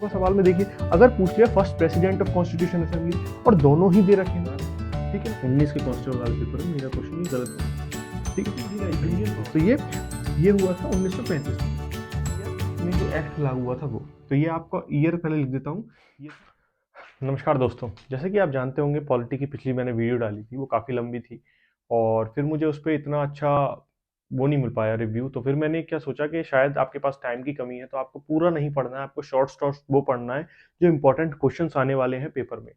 सवाल में देखिए, अगर पूछ लिया first president of constitution assembly और दोनों ही दे रखे हैं, ठीक है, 19 के कॉन्स्टिट्यूशन वाले पेपर में मेरा क्वेश्चन ही गलत है, ठीक है। तो ये हुआ था 1935 में जो एक्ट लागू हुआ था वो। तो ये आपका ईयर पहले लिख देता हूँ। नमस्कार दोस्तों, जैसे कि आप जानते होंगे पॉलिटी की पिछली मैंने वीडियो डाली थी, वो काफ़ी लंबी थी और फिर मुझे उस पर इतना अच्छा वो नहीं मिल पाया रिव्यू। तो फिर मैंने क्या सोचा कि शायद आपके पास टाइम की कमी है, तो आपको पूरा नहीं पढ़ना है, आपको शॉर्ट शॉर्ट वो पढ़ना है जो इंपॉर्टेंट क्वेश्चंस आने वाले हैं पेपर में।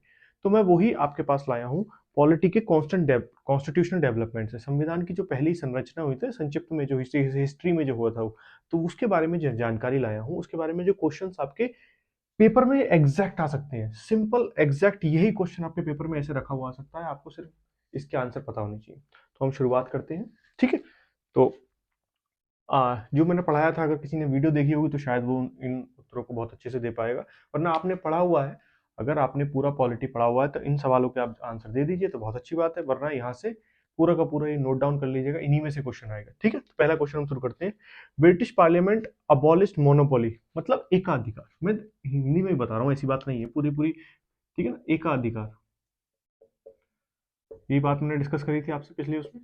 तो मैं वही आपके पास लाया हूँ। पॉलिटी के कॉन्स्टिट्यूशनल डेवलपमेंट से संविधान की जो पहली संरचना हुई थी संक्षिप्त में, जो हिस्ट्री में जो हुआ था तो उसके बारे में जानकारी लाया हूँ। उसके बारे में जो क्वेश्चन आपके पेपर में एग्जैक्ट आ सकते हैं, सिंपल एग्जैक्ट यही क्वेश्चन आपके पेपर में ऐसे रखा हुआ आ सकता है, आपको सिर्फ इसके आंसर पता होने चाहिए। तो हम शुरुआत करते हैं, ठीक है। तो जो मैंने पढ़ाया था, अगर किसी ने वीडियो देखी होगी तो शायद वो इन उत्तरों को बहुत अच्छे से दे पाएगा, वरना आपने पढ़ा हुआ है, अगर आपने पूरा पॉलिटी पढ़ा हुआ है तो इन सवालों के आप आंसर दे दीजिए तो बहुत अच्छी बात है, वरना यहाँ से पूरा का पूरा ये नोट डाउन कर लीजिएगा, इन्हीं में से क्वेश्चन आएगा, ठीक है। तो पहला क्वेश्चन हम शुरू करते हैं। ब्रिटिश पार्लियामेंट अबॉलिश्ड मोनोपोली, मतलब एकाधिकार, मैं हिंदी में ही बता रहा हूँ, ऐसी बात नहीं है पूरी पूरी, ठीक है ना, एकाधिकार, ये बात मैंने डिस्कस करी थी आपसे पिछले उसमें।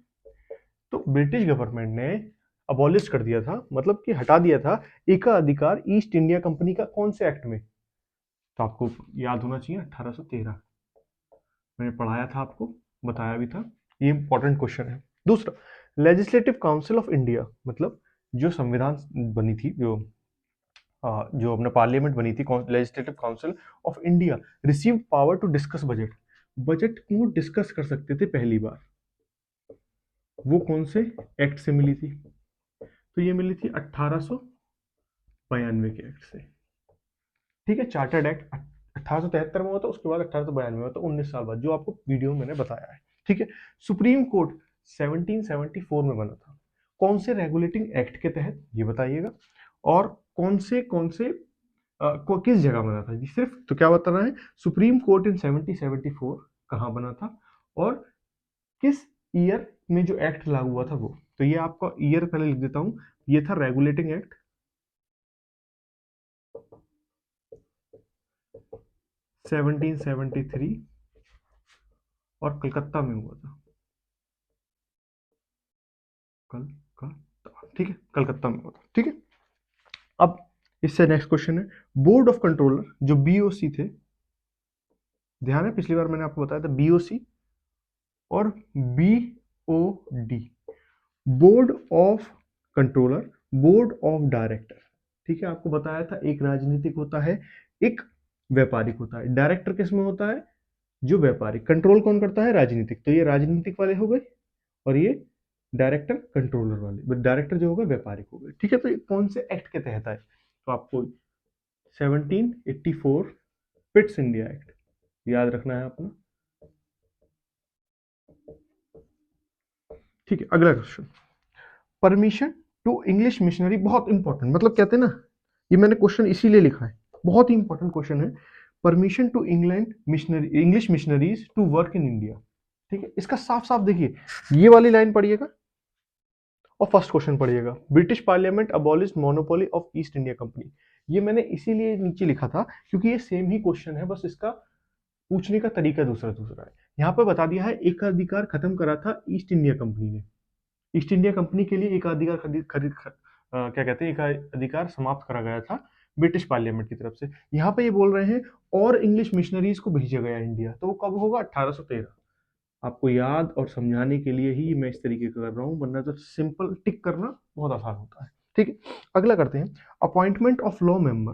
तो ब्रिटिश गवर्नमेंट ने अबॉलिश कर दिया था, मतलब कि हटा दिया था एकाधिकार ईस्ट इंडिया कंपनी का, कौन से एक्ट में? तो आपको याद होना चाहिए 1813, मैंने पढ़ाया था आपको, बताया भी था, ये इंपॉर्टेंट क्वेश्चन है। दूसरा, लेजिस्लेटिव काउंसिल ऑफ इंडिया, मतलब जो संविधान बनी थी, जो अपना पार्लियामेंट बनी थी, legislative council of India receive power to discuss budget, budget को डिस्कस कर सकते थे पहली बार, वो कौन से एक्ट से मिली थी? तो ये मिली थी 1892 के एक्ट से, ठीक है। चार्टर्ड एक्ट 1873 में हुआ था, उसके बाद 1892 में हुआ था, 19 साल बाद, जो आपको वीडियो में मैंने बताया है, ठीक है। सुप्रीम कोर्ट 1774 में बना था, कौन से रेगुलेटिंग एक्ट के तहत, ये बताइएगा। और कौन से किस जगह बना था जी, सिर्फ तो क्या बताना है, सुप्रीम कोर्ट इन 1774 कहाँ बना था और किस ईयर में जो एक्ट लागू हुआ था वो। तो ये आपका ईयर पहले लिख देता हूं, ये था रेगुलेटिंग एक्ट 1773 और कलकत्ता में हुआ था, कलकत्ता, ठीक है, कलकत्ता में हुआ था, ठीक है। अब इससे नेक्स्ट क्वेश्चन है, बोर्ड ऑफ कंट्रोलर जो बीओसी थे, ध्यान है पिछली बार मैंने आपको बताया था बीओसी और BOD, board of controller, board of director, ठीक है। आपको बताया था एक राजनीतिक होता है, एक व्यापारिक होता है। डायरेक्टर किस में होता है? जो व्यापारिक, कंट्रोल कौन करता है? राजनीतिक, तो ये राजनीतिक वाले हो गए और ये डायरेक्टर कंट्रोलर वाले, डायरेक्टर जो होगा व्यापारिक हो गए, ठीक है। तो ये कौन से एक्ट के तहत है? तो आपको 1784 पिट्स इंडिया एक्ट याद रखना है अपना, ठीक है। अगला question, permission to English missionary, बहुत इंपॉर्टेंट, मतलब कहते हैं ना, ये मैंने क्वेश्चन इसीलिए लिखा है, बहुत ही इंपॉर्टेंट क्वेश्चन है। Permission to England missionary, English missionaries to work in India, ठीक है। इसका साफ साफ देखिए, ये वाली लाइन पढ़िएगा और फर्स्ट क्वेश्चन पढ़िएगा, British parliament abolish monopoly of east India company. ये मैंने इसीलिए नीचे लिखा था क्योंकि ये सेम ही क्वेश्चन है, बस इसका पूछने का तरीका दूसरा दूसरा है। यहाँ पे बता दिया है एकाधिकार खत्म करा था ईस्ट इंडिया कंपनी ने, ईस्ट इंडिया कंपनी के लिए एकाधिकार क्या कहते हैं, एकाधिकार समाप्त करा गया था ब्रिटिश पार्लियामेंट की तरफ से। यहाँ पे ये बोल रहे हैं और इंग्लिश मिशनरीज को भेजा गया इंडिया, तो वो कब होगा? 1813। आपको याद और समझाने के लिए ही मैं इस तरीके का कर रहा हूँ, वरना तो सिंपल टिक करना बहुत आसान होता है, ठीक है। अगला करते हैं, appointment of law member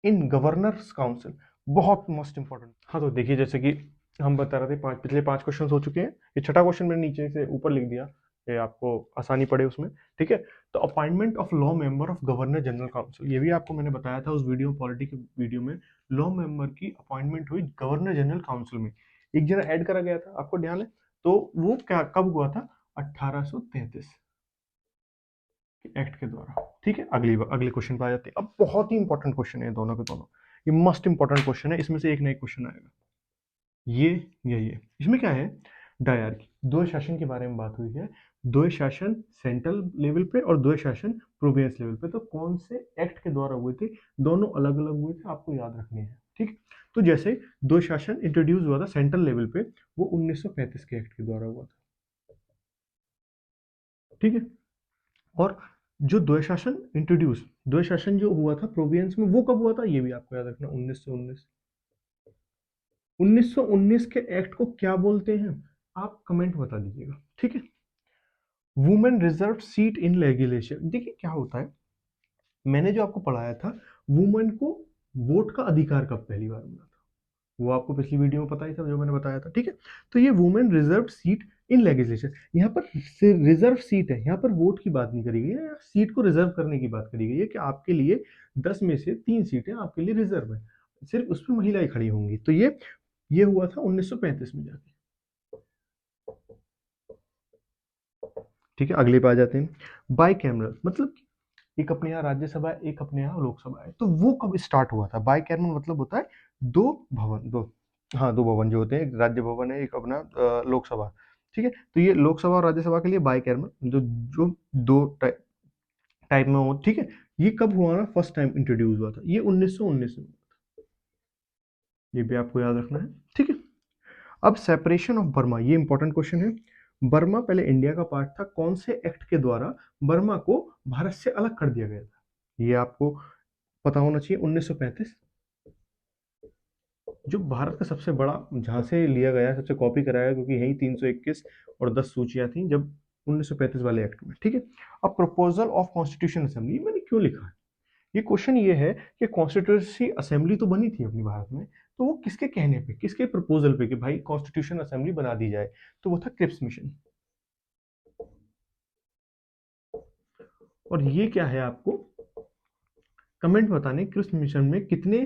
in governors council, बहुत मोस्ट इंपॉर्टेंट। हाँ, तो देखिए जैसे कि हम बता रहे थे, पिछले 5 क्वेश्चन हो चुके हैं, ये छठा क्वेश्चन मैंने नीचे से ऊपर लिख दिया, ये आपको आसानी पड़े उसमें, ठीक है। तो appointment of law member of governor general council, ये भी आपको मैंने बताया था उस वीडियो, पॉलिटी के वीडियो में, लॉ मेंबर की अपॉइंटमेंट हुई गवर्नर जनरल काउंसिल में, एक जना ऐड करा गया था, आपको ध्यान है? तो वो क्या कब हुआ था? 1833 एक्ट के द्वारा, ठीक है। अगले क्वेश्चन पे आ जाते हैं। अब बहुत ही इंपॉर्टेंट क्वेश्चन है दोनों के दोनों, ये मस्ट इंपॉर्टेंट क्वेश्चन है, इसमें से एक ना एक क्वेश्चन आएगा। ये इसमें क्या है? डायरकी, द्वैध शासन के बारे में बात हुई है। द्वय शासन सेंट्रल लेवल पे और द्वय शासन प्रोविंस लेवल पे। तो कौन से एक्ट के द्वारा हुए थे? दोनों अलग अलग हुए थे, आपको याद रखने हैं। ठीक, तो जैसे द्वय शासन इंट्रोड्यूस हुआ था सेंट्रल लेवल पे, वो 1935 के एक्ट के द्वारा हुआ था। ठीक है, और जो द्वय शासन जो हुआ था प्रोविंस में, वो कब हुआ था? ये भी आपको याद रखना, 1919। 1919 के एक्ट को क्या बोलते हैं? आप कमेंट बता दीजिएगा। ठीक है, वुमेन रिजर्व सीट इन लेगिस्लेशन। देखिए क्या होता है, मैंने जो आपको पढ़ाया था, वुमेन को वोट का अधिकार कब पहली बार मिला था, वो आपको पिछली वीडियो में पता ही था जो मैंने बताया था। ठीक है, तो ये वुमेन रिजर्व सीट इन लेगिस्लेशन, यहाँ पर रिजर्व सीट है, यहाँ पर वोट की बात नहीं करी गई है, सीट को रिजर्व करने की बात करी गई है कि आपके लिए 10 में से 3 सीटें आपके लिए रिजर्व है, सिर्फ उस पर महिलाएं खड़ी होंगी। तो ये हुआ था 1935 में जाके। ठीक है, अगले पे आ जाते हैं। बाई कैमरल मतलब एक अपने यहाँ राज्यसभा है, एक अपने यहाँ लोकसभा है। तो वो कब स्टार्ट हुआ था? बाई कैमरल मतलब होता है दो भवन, दो, हाँ, दो भवन जो होते हैं, एक राज्य भवन है, एक अपना लोकसभा। ठीक है, तो ये लोकसभा और राज्यसभा के लिए बाई कैमरल, जो जो दो टाइप में हो। ठीक है, ये कब हुआ ना, फर्स्ट टाइम इंट्रोड्यूस हुआ था, ये 1919 में। ये भी आपको याद रखना है। ठीक है, अब सेपरेशन ऑफ बर्मा, ये इंपॉर्टेंट क्वेश्चन है। बर्मा पहले इंडिया का पार्ट था, कौन से एक्ट के द्वारा बर्मा को भारत से अलग कर दिया गया था? ये आपको पता होना चाहिए। 1935, जो भारत का सबसे बड़ा, जहां से लिया गया, सबसे कॉपी कराया, क्योंकि यही 321 और 10 सूचियां थी जब 1935 वाले एक्ट में। ठीक है, अब प्रपोजल ऑफ कॉन्स्टिट्यूशन असेंबली मैंने क्यों लिखा है? ये क्वेश्चन ये है कि कॉन्स्टिट्यूंसी असेंबली तो बनी थी अपनी भारत में, तो वो किसके कहने पे, किसके प्रपोजल पे कि भाई कॉन्स्टिट्यूशन असेंबली बना दी जाए? तो वो था क्रिप्स मिशन। और ये क्या है, आपको कमेंट बताने, क्रिप्स मिशन में कितने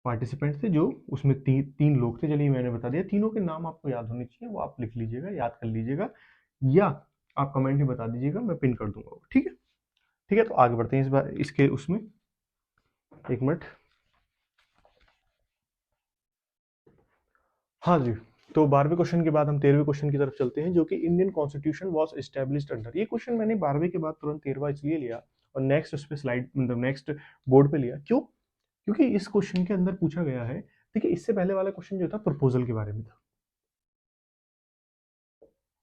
पार्टिसिपेंट थे? जो उसमें तीन लोग थे, चलिए मैंने बता दिया, तीनों के नाम आपको याद होने चाहिए, वो आप लिख लीजिएगा, याद कर लीजिएगा, या आप कमेंट में बता दीजिएगा, मैं पिन कर दूंगा। ठीक है, ठीक है, तो आगे बढ़ते हैं इस बार इसके उसमें। एक मिनट, हाँ जी, तो 12वें क्वेश्चन के बाद हम 13वें क्वेश्चन की तरफ चलते हैं, जो कि Indian constitution was established under. ये क्वेश्चन मैंने 12वें के बाद तुरंत 13वां इसलिए लिया और नेक्स्ट उस पे स्लाइड, मतलब नेक्स्ट बोर्ड पे लिया, क्यों? क्योंकि इस क्वेश्चन के अंदर पूछा गया है, देखिए इससे पहले वाला क्वेश्चन जो था प्रपोजल के बारे में था,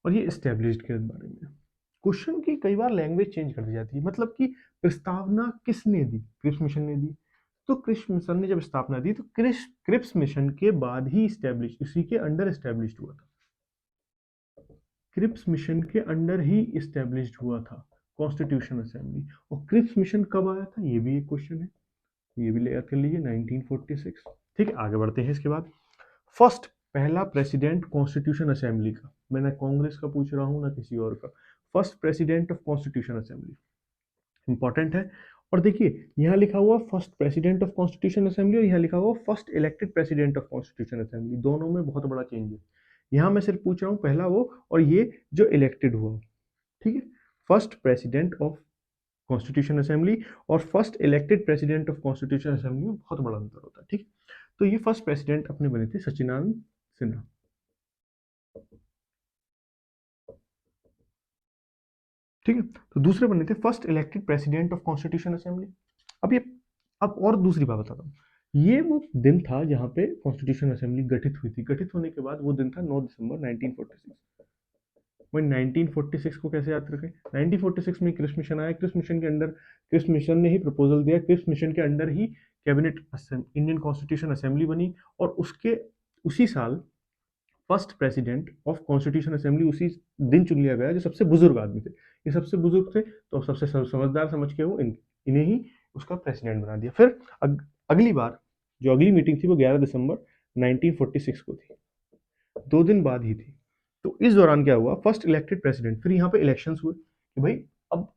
और ये एस्टेब्लिश्ड के बारे में। क्वेश्चन की कई बार लैंग्वेज चेंज कर दी जाती है, मतलब कि प्रस्तावना किसने दी? क्रिप्स मिशन ने दी। तो क्रिप्स मिशन ने जब स्थापना दी, तो क्रिप्स मिशन के बाद ही इस्टेब्लिश, इसी के अंडर इस्टेब्लिश्ड हुआ था, क्रिप्स मिशन के अंडर ही इस्टेब्लिश्ड हुआ था कॉन्स्टिट्यूशन असेंबली। और क्रिप्स मिशन कब आया था, ये भी एक क्वेश्चन है, ये भी याद कर लीजिए, 1946। ठीक है, आगे बढ़ते हैं इसके बाद। फर्स्ट, पहला प्रेसिडेंट कॉन्स्टिट्यूशन असेंबली का, मैं ना कांग्रेस का पूछ रहा हूँ ना किसी और का, first president of constitution assembly important है। और देखिए यहाँ लिखा हुआ first president of constitution assembly, और यहाँ लिखा हुआ first elected president of constitution assembly, दोनों में बहुत बड़ा चेंज है। यहाँ मैं सिर्फ पूछ रहा हूँ पहला वो, और ये जो इलेक्टेड हुआ। ठीक है, first president of constitution assembly और first elected president of constitution assembly में बहुत बड़ा अंतर होता है। ठीक, तो ये फर्स्ट प्रेसिडेंट अपने बने थे सचिदानंद सिन्हा। ठीक है, तो दूसरे बने थे first elected president of constitution assembly. अब ये, अब और दूसरी बात बताता हूँ, ये वो दिन था जहां पे कॉन्स्टिट्यूशन असेंबली गठित हुई थी। गठित होने के बाद वो दिन था 9 दिसंबर 1946। वही 1946 को कैसे याद रखें? 1946 में क्रिप्स मिशन आया, क्रिप्स मिशन के अंडर, क्रिप्स मिशन ने ही प्रपोजल दिया, क्रिप्स मिशन के अंडर ही कैबिनेट इंडियन कॉन्स्टिट्यूशन असेंबली बनी, और उसके उसी साल first president of constitution assembly उसी दिन चुन लिया गया, जो सबसे बुजुर्ग आदमी थे। ये सबसे बुजुर्ग थे, तो सबसे समझदार समझ के वो इन्हें ही उसका प्रेसिडेंट बना दिया। फिर अगली बार जो अगली मीटिंग थी वो 11 दिसंबर 1946 को थी, 2 दिन बाद ही थी। तो इस दौरान क्या हुआ, फर्स्ट इलेक्टेड प्रेसिडेंट, फिर यहाँ पे इलेक्शंस हुए कि भाई अब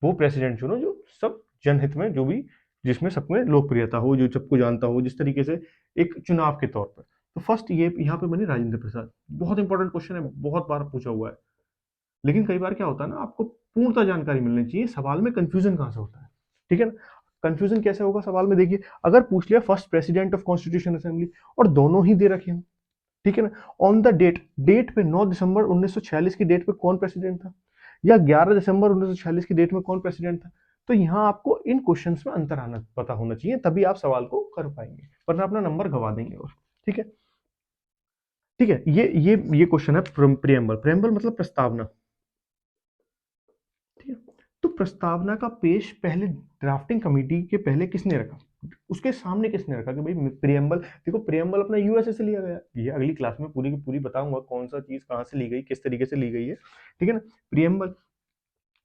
वो प्रेसिडेंट चुनो जो सब जनहित में, जो भी जिसमें सब में लोकप्रियता हो, जो सबको जानता हो, जिस तरीके से एक चुनाव के तौर पर। तो फर्स्ट ये यहाँ पे बने राजेंद्र प्रसाद। बहुत इंपॉर्टेंट क्वेश्चन है, बहुत बार पूछा हुआ है, लेकिन कई बार क्या होता है ना, आपको पूर्णतः जानकारी मिलनी चाहिए, सवाल में कंफ्यूजन कहाँ से होता है। ठीक है ना, कंफ्यूजन कैसे होगा सवाल में? देखिए अगर पूछ लिया first president of constitution assembly और दोनों ही दे रखे हैं, ठीक है ना। ऑन द डेट पे 9 दिसंबर 1946 की डेट पे कौन प्रेसिडेंट था, या 11 दिसंबर 1946 की डेट में कौन प्रेसिडेंट था। तो यहाँ आपको इन क्वेश्चंस में अंतर आना पता होना चाहिए, तभी आप सवाल को कर पाएंगे, वरना अपना नंबर गवा देंगे। और ठीक है, ठीक है, ये क्वेश्चन है प्रियम्बल। प्रियम्बल मतलब प्रस्तावना, ठीक है। तो प्रस्तावना का पेश पहले ड्राफ्टिंग कमेटी के पहले किसने रखा, उसके सामने किसने रखा कि भाई प्रियम्बल। देखो प्रियम्बल अपना यूएसए से लिया गया, ये अगली क्लास में पूरी की पूरी बताऊंगा कौन सा चीज कहाँ से ली गई, किस तरीके से ली गई है, ठीक है ना। Preamble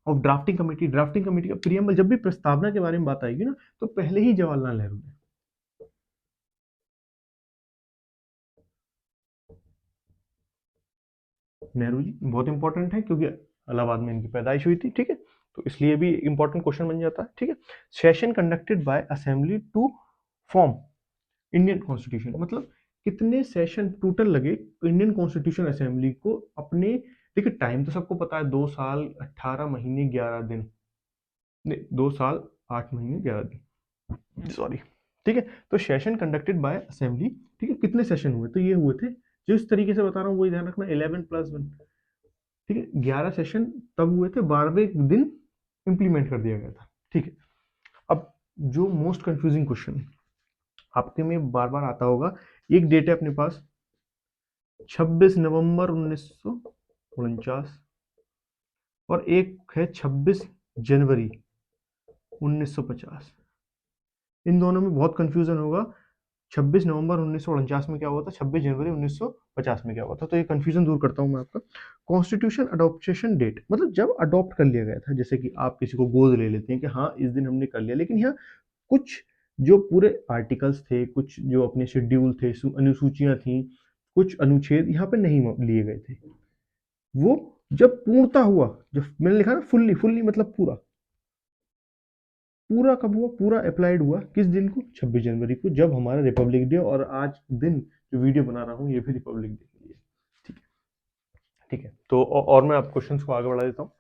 of drafting committee, drafting committee का प्रियम्बल, जब भी प्रस्तावना के बारे में बात आएगी ना, तो पहले ही जवाहरलाल नेहरू ने, नेहरू जी बहुत इंपॉर्टेंट है क्योंकि इलाहाबाद में इनकी पैदाइश हुई थी, ठीक है। तो इसलिए भी इंपॉर्टेंट क्वेश्चन बन जाता है, ठीक है। Session conducted by assembly to form Indian constitution, मतलब कितने सेशन टोटल लगे इंडियन कॉन्स्टिट्यूशन असेंबली को अपने। देखिए टाइम तो सबको पता है, 2 साल 18 महीने 11 दिन, नहीं 2 साल 8 महीने 11 दिन, सॉरी, ठीक है। तो सेशन कंडक्टेड बाय असेंबली, ठीक है, कितने सेशन हुए, तो ये हुए थे, जो इस तरीके से बता रहा हूँ वही ध्यान रखना, 11+1, ठीक है। 11 सेशन तब हुए थे, 12वें दिन इंप्लीमेंट कर दिया गया था, ठीक है। अब जो मोस्ट कंफ्यूजिंग क्वेश्चन आपके में बार बार आता होगा, एक डेट है अपने पास 26 नवंबर 1949, और एक है 26 जनवरी 1950। इन दोनों में बहुत कंफ्यूजन होगा, 26 नवंबर 1949 में क्या हुआ था, 26 जनवरी 1950 में क्या हुआ था। तो ये कंफ्यूजन दूर करता हूं मैं आपका। कॉन्स्टिट्यूशन अडॉप्टेशन डेट, मतलब जब अडॉप्ट कर लिया गया था, जैसे कि आप किसी को गोद ले लेते हैं कि हाँ इस दिन हमने कर लिया, लेकिन यहाँ कुछ जो पूरे आर्टिकल्स थे, कुछ जो अपने शेड्यूल थे, अनुसूचियां थी, कुछ अनुच्छेद यहाँ पे नहीं लिए गए थे। वो जब पूर्णता हुआ, जब मैंने लिखा ना फुल्ली, फुल्ली मतलब पूरा, पूरा कब हुआ, पूरा अप्लाइड हुआ किस दिन को, 26 जनवरी को, जब हमारा रिपब्लिक डे, और आज दिन जो वीडियो बना रहा हूँ ये भी रिपब्लिक डे के लिए, ठीक है। ठीक है, तो और मैं आप क्वेश्चंस को आगे बढ़ा देता हूँ।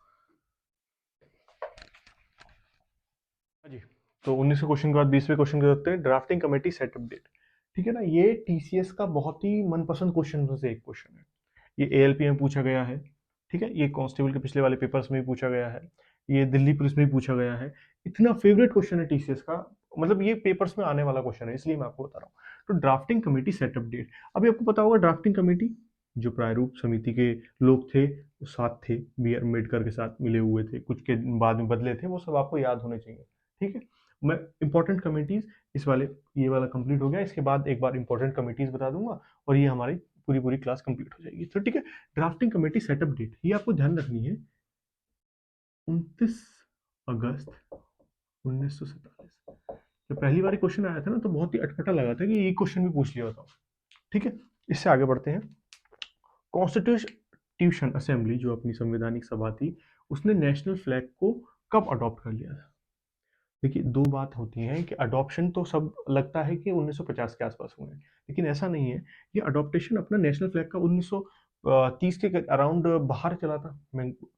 हाँ जी, तो 19वें क्वेश्चन के बाद 20वें क्वेश्चन कर सकते हैं, ड्राफ्टिंग कमेटी सेटअप डेट, ठीक है ना। ये टीसीएस का बहुत ही मनपसंद क्वेश्चन में से एक क्वेश्चन है। ये एएलपी में पूछा गया है, ठीक है, ये कांस्टेबल के पिछले वाले पेपर्स में भी पूछा गया है, ये दिल्ली पुलिस में भी पूछा गया है। इतना फेवरेट क्वेश्चन है टीसीएस का, मतलब ये पेपर्स में आने वाला क्वेश्चन है, इसलिए मैं आपको बता रहा हूँ। तो ड्राफ्टिंग कमेटी सेटअप डेट, अभी आपको पता होगा ड्राफ्टिंग कमेटी जो प्रारूप समिति के लोग थे, वो साथ थे, बी आर अम्बेडकर के साथ मिले हुए थे, कुछ के बाद में बदले थे, वो सब आपको याद होने चाहिए, ठीक है। मैं इंपॉर्टेंट कमिटीज इस वाले, ये वाला कंप्लीट हो गया, इसके बाद एक बार इंपॉर्टेंट कमिटीज बता दूंगा, और ये हमारी पूरी पूरी क्लास कंप्लीट हो जाएगी। तो ठीक है, ड्राफ्टिंग कमेटी सेटअप डेट ये आपको ध्यान रखनी है, 29 अगस्त 1947। जब पहली बार क्वेश्चन आया था ना, तो बहुत ही अटपटा लगा था कि ये क्वेश्चन भी पूछ लिया होता, ठीक है। इससे आगे बढ़ते हैं। कॉन्स्टिट्यूशन असेंबली जो अपनी संवैधानिक सभा थी, उसने नेशनल फ्लैग को कब अडॉप्ट कर लिया था। देखिए दो बात होती है कि अडॉप्शन तो सब लगता है कि 1950 के आसपास हुए हैं, लेकिन ऐसा नहीं है। ये अडॉप्टेशन अपना नेशनल फ्लैग का 1930 के अराउंड बाहर चला था,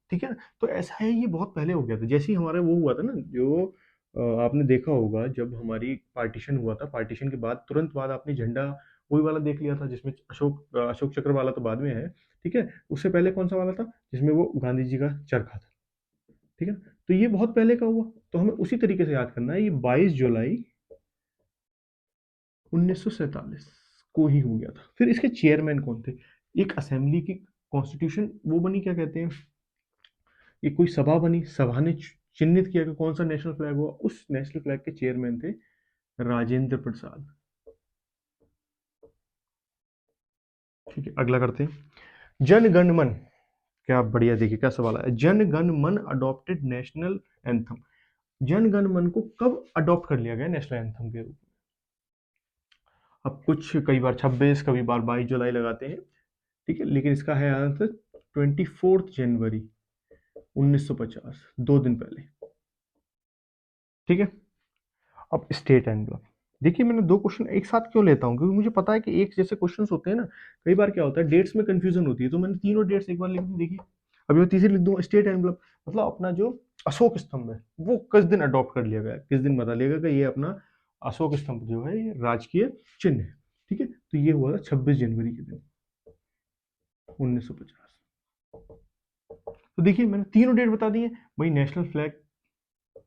ठीक है ना। तो ऐसा है, ये बहुत पहले हो गया था, जैसे ही हमारा वो हुआ था ना, जो आपने देखा होगा जब हमारी पार्टीशन हुआ था, पार्टीशन के बाद तुरंत बाद आपने झंडा वही वाला देख लिया था, जिसमें अशोक चक्र वाला तो बाद में है, ठीक है। उससे पहले कौन सा वाला था, जिसमें वो गांधी जी का चरखा था, ठीक है। तो ये बहुत पहले का हुआ, तो हमें उसी तरीके से याद करना है, ये 22 जुलाई 1947 को ही हो गया था। फिर इसके चेयरमैन कौन थे, एक असेंबली की कॉन्स्टिट्यूशन वो बनी, क्या कहते हैं, ये कोई सभा बनी, सभा ने चिन्हित किया कि कौन सा नेशनल फ्लैग हुआ, उस नेशनल फ्लैग के चेयरमैन थे राजेंद्र प्रसाद, ठीक है। अगला करते हैं, जन गण मन, क्या बढ़िया, देखिए क्या सवाल है, जन गण मन adopted national anthem, Jana Gana मन को कब अडॉप्ट कर लिया गया नेशनल एंथम के रूप में। अब कुछ कई बार 26, कभी बार 22 जुलाई लगाते हैं, ठीक है, लेकिन इसका है आंसर 24 जनवरी 1950, 2 दिन पहले, ठीक है। अब स्टेट एनवलप, देखिए मैंने दो क्वेश्चन एक साथ क्यों लेता हूँ, क्योंकि मुझे पता है कि एक जैसे क्वेश्चंस होते हैं ना, कई बार क्या होता है डेट्स में कंफ्यूजन होती है, तो मैंने तीनों डेट्स एक बार लिख दी। देखिए अभी मैं तीसरी लिख दूंगा, स्टेट एनवलप, मतलब अपना जो अशोक स्तंभ है वो किस दिन अडॉप्ट कर लिया गया, किस दिन बता लिया गया कि ये अपना अशोक स्तंभ जो है ये राजकीय चिन्ह है, ठीक है। तो ये हुआ था 26 जनवरी के दिन, 1950। तो देखिए मैंने तीनों डेट बता दी है भाई। नेशनल फ्लैग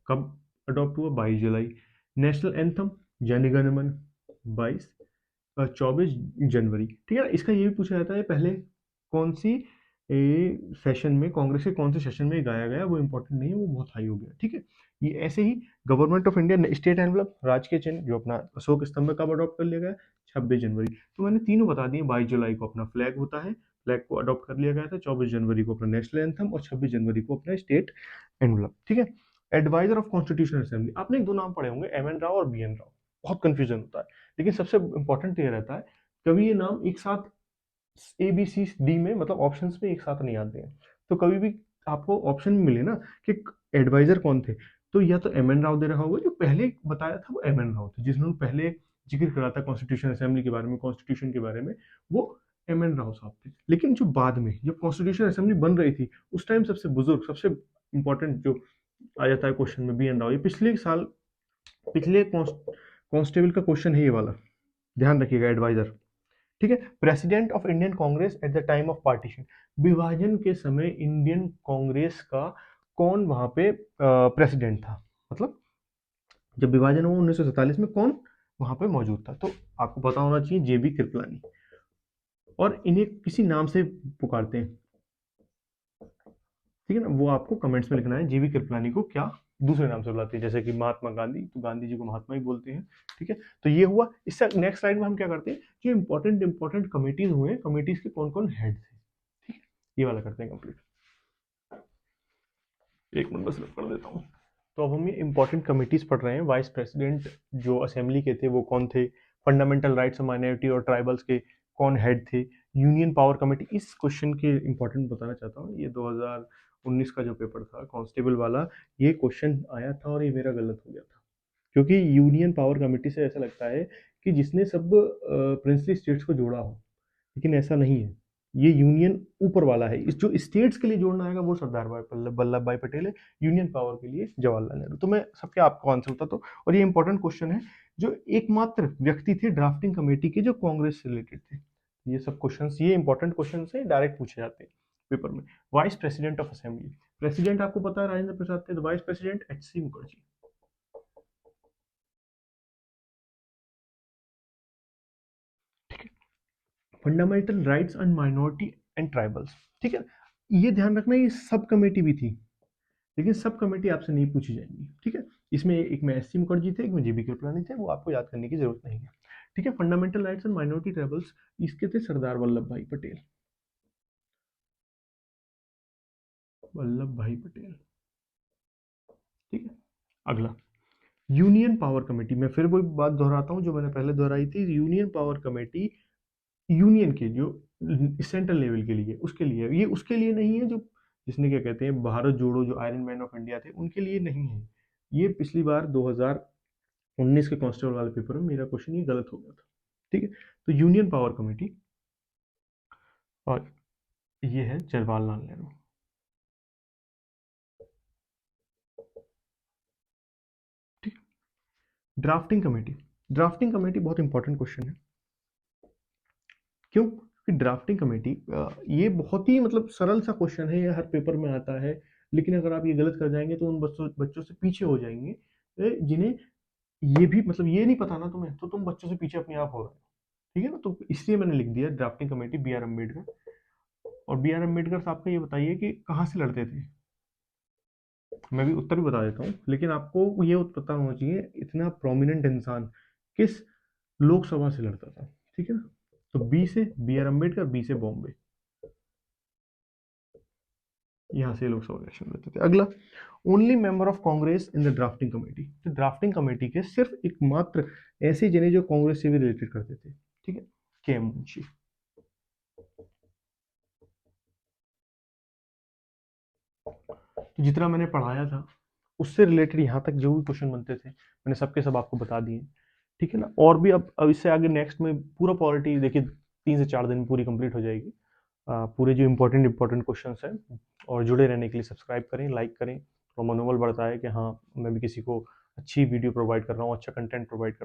कब अडॉप्ट हुआ? 22 जुलाई। नेशनल एंथम जन गण मन 24 जनवरी। ठीक है ना। इसका ये भी पूछा जाता है पहले कौन सी सेशन में, कांग्रेस के कौन से सेशन में गाया गया, वो इंपॉर्टेंट नहीं है, वो बहुत हाई हो गया। ठीक है। ये ऐसे ही government of India state emblem राज के चिन्ह जो अपना अशोक स्तंभ में कब अडॉप्ट कर लिया गया? 26 जनवरी। तो मैंने तीनों बता दिए। 22 जुलाई को अपना फ्लैग होता है, फ्लैग को अडॉप्ट कर लिया गया था। 24 जनवरी को अपना नेशनल एंथम और 26 जनवरी को अपना स्टेट एनवलप। ठीक है। एडवाइजर ऑफ कॉन्स्टिट्यूशनल असेंबली, आपने एक दो नाम पढ़े होंगे, एम एन राव और बी एन राव। बहुत कंफ्यूजन होता है, लेकिन सबसे इंपॉर्टेंट ये रहता है कभी ये नाम एक साथ ए बी सी डी में, मतलब ऑप्शंस में एक साथ नहीं आते हैं। तो कभी भी आपको ऑप्शन मिले ना कि एडवाइजर कौन थे, तो या तो एम एन राव दे रहा होगा, जो पहले बताया था वो एम एन राव थे, जिन्होंने पहले जिक्र करा था कॉन्स्टिट्यूशन असेंबली के बारे में, कॉन्स्टिट्यूशन के बारे में, वो एम एन राव साहब थे। लेकिन जो बाद में जब कॉन्स्टिट्यूशन असेंबली बन रही थी, उस टाइम सबसे बुजुर्ग, सबसे इंपॉर्टेंट जो आ जाता है क्वेश्चन में, बी एन राव। ये पिछले साल, पिछले कांस्टेबल का क्वेश्चन है ये वाला, ध्यान रखिएगा। एडवाइजर, ठीक है। President of Indian Congress at the time of partition, विभाजन के समय इंडियन कांग्रेस का कौन वहां पे प्रेसिडेंट था, मतलब जब विभाजन हुआ 1947 में कौन वहां पे मौजूद था? तो आपको पता होना चाहिए जेबी कृपलानी। और इन्हें किसी नाम से पुकारते हैं, ठीक है ना, वो आपको कमेंट्स में लिखना है जीवी कृपलानी को क्या दूसरे नाम से बुलाते हैं, जैसे कि महात्मा गांधी, तो गांधी जी को महात्मा ही बोलते हैं। ठीक है। तो ये हुआ। इससे नेक्स्ट स्लाइड में हम क्या करते हैं, जो इंपॉर्टेंट इंपॉर्टेंट कमिटीज हुए, कमिटीज के कौन कौन हेड थे, ठीक है, ये वाला करते हैं कंप्लीट। एक मिनट बस पढ़ देता हूँ। तो अब हम ये इंपॉर्टेंट कमिटीज पढ़ रहे हैं। वाइस प्रेसिडेंट जो असेंबली के थे वो कौन थे, फंडामेंटल राइट्स ऑफ माइनॉरिटी और ट्राइबल्स के कौन हेड थे, यूनियन पावर कमेटी। इस क्वेश्चन के इंपॉर्टेंट बताना चाहता हूँ, ये 2019 का जो पेपर था कांस्टेबल वाला, ये क्वेश्चन आया था और ये मेरा गलत हो गया था, क्योंकि यूनियन पावर कमेटी से ऐसा लगता है कि जिसने सब प्रिंसली स्टेट्स को जोड़ा हो, लेकिन ऐसा नहीं है। ये यूनियन ऊपर वाला है। इस जो स्टेट्स के लिए जोड़ना आएगा वो सरदार वल्लभ भाई पटेल है, यूनियन पावर के लिए जवाहरलाल नेहरू। तो मैं सबके आपको आंसर बताता हूँ। और ये इंपॉर्टेंट क्वेश्चन है, जो एकमात्र व्यक्ति थे ड्राफ्टिंग कमेटी के जो कांग्रेस से रिलेटेड थे। ये सब क्वेश्चंस, ये इंपॉर्टेंट क्वेश्चन से डायरेक्ट पूछे जाते हैं पेपर में। Vice president of assembly, president आपको पता है राजेंद्र प्रसाद थे, vice president H C Mukherjee. Fundamental rights and minority and tribals, ठीक है। ये ध्यान रखना, ये सब कमेटी भी थी, लेकिन सब कमेटी आपसे नहीं पूछी जाएंगी। ठीक है। इसमें एक में एस सी मुखर्जी थे, एक में जेबी कृपलानी थे, वो आपको याद करने की जरूरत नहीं है। ठीक है। Fundamental rights and minority tribals, इसके थे सरदार वल्लभ भाई पटेल, वल्लभ भाई पटेल। ठीक है। अगला, यूनियन पावर कमेटी। मैं फिर वही बात दोहराता हूँ जो मैंने पहले दोहराई थी। यूनियन पावर कमेटी यूनियन के जो सेंट्रल लेवल के लिए, उसके लिए, ये उसके लिए नहीं है जो, जिसने क्या कहते हैं भारत जोड़ो, जो आयरन मैन ऑफ इंडिया थे, उनके लिए नहीं है। ये पिछली बार 2019 के कांस्टेबल वाले पेपर में मेरा क्वेश्चन ये गलत हो गया था। ठीक है। तो यूनियन पावर कमेटी, और ये है जवाहरलाल नेहरू। ठीक। ड्राफ्टिंग कमेटी, ड्राफ्टिंग कमेटी बहुत इंपॉर्टेंट क्वेश्चन है। क्यों? कि ड्राफ्टिंग कमेटी, ये बहुत ही मतलब सरल सा क्वेश्चन है, ये हर पेपर में आता है, लेकिन अगर आप ये गलत कर जाएंगे तो उन बच्चों बच्चों से पीछे हो जाएंगे, जिन्हें ये भी मतलब ये नहीं पता ना तुम्हें, तो तुम बच्चों से पीछे अपने आप हो रहे हो। ठीक है ना। तो इसलिए मैंने लिख दिया drafting committee B R Ambedkar. और बी आर अम्बेडकर साहब का ये बताइए कि कहाँ से लड़ते थे। मैं भी उत्तर भी बता देता हूँ, लेकिन आपको ये पता होना चाहिए इतना प्रोमिनेंट इंसान किस लोकसभा से लड़ता था। ठीक है ना। तो बी से बी आर अम्बेडकर, बी से बॉम्बे, यहाँ से लोकसभा इलेक्शन लड़ते थे। अगला, only member of Congress in the drafting committee. तो ड्राफ्टिंग कमेटी के सिर्फ एकमात्र ऐसे जने जो कांग्रेस से भी रिलेटेड करते थे। ठीक है। के एम मुंशी। तो जितना मैंने पढ़ाया था उससे रिलेटेड यहाँ तक जो भी क्वेश्चन बनते थे, मैंने सबके सब आपको बता दिए। ठीक है ना। और भी अब इससे आगे नेक्स्ट में पूरा पॉलिटी देखिए 3 से 4 दिन में पूरी कंप्लीट हो जाएगी। पूरे जो इंपॉर्टेंट इंपॉर्टेंट क्वेश्चन हैं। और जुड़े रहने के लिए सब्सक्राइब करें, लाइक करें, और मनोबल बढ़ता है कि हाँ मैं भी किसी को अच्छी वीडियो प्रोवाइड कर रहा हूँ, अच्छा कंटेंट प्रोवाइड कर रहा हूँ।